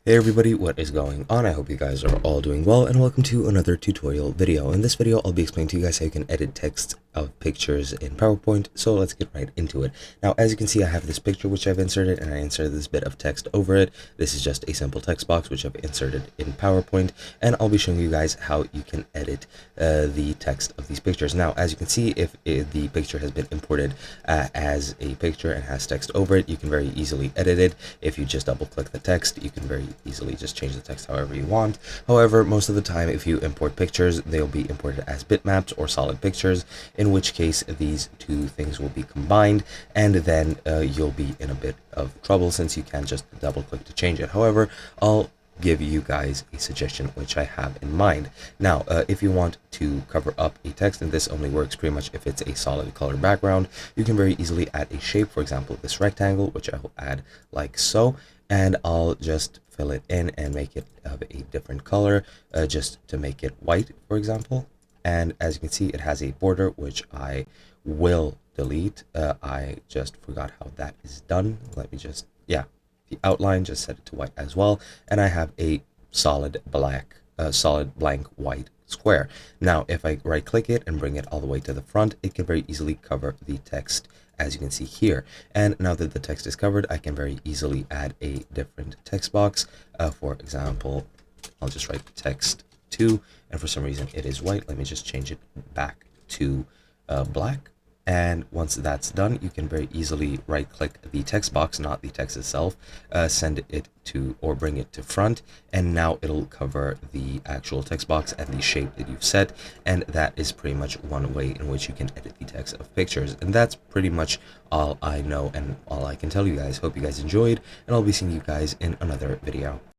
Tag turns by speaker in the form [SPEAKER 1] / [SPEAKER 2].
[SPEAKER 1] Hey everybody, what is going on? I hope you guys are all doing well, and welcome to another tutorial video. In this video, I'll be explaining to you guys how you can edit text of pictures in PowerPoint, so let's get right into it. Now, as you can see, I have this picture which I've inserted, and I inserted this bit of text over it. This is just a simple text box which I've inserted in PowerPoint, and I'll be showing you guys how you can edit the text of these pictures. Now, as you can see, if the picture has been imported as a picture and has text over it, you can very easily edit it. If you just double click the text, you can very easily just change the text however you want. However, most of the time, if you import pictures, they'll be imported as bitmaps or solid pictures, in which case these two things will be combined, and then you'll be in a bit of trouble since you can't just double click to change it. However, I'll give you guys a suggestion which I have in mind. Now, if you want to cover up a text, and this only works pretty much if it's a solid color background, you can very easily add a shape. For example, this rectangle, which I will add like so, and I'll just fill it in and make it of a different color, just to make it white, for example. And as you can see, it has a border which I will delete. I just forgot how that is done. Let me just, yeah, the outline, just set it to white as well, and I have a solid blank white square. Now, if I right click it and bring it all the way to the front, it can very easily cover the text, as you can see here. And now that the text is covered, I can very easily add a different text box. For example, I'll just write text 2, and for some reason it is white. Let me just change it back to black. And once that's done, you can very easily right click the text box, not the text itself, send it to, or bring it to front, and now it'll cover the actual text box and the shape that you've set. And that is pretty much one way in which you can edit the text of pictures. And that's pretty much all I know and all I can tell you guys. Hope you guys enjoyed, and I'll be seeing you guys in another video.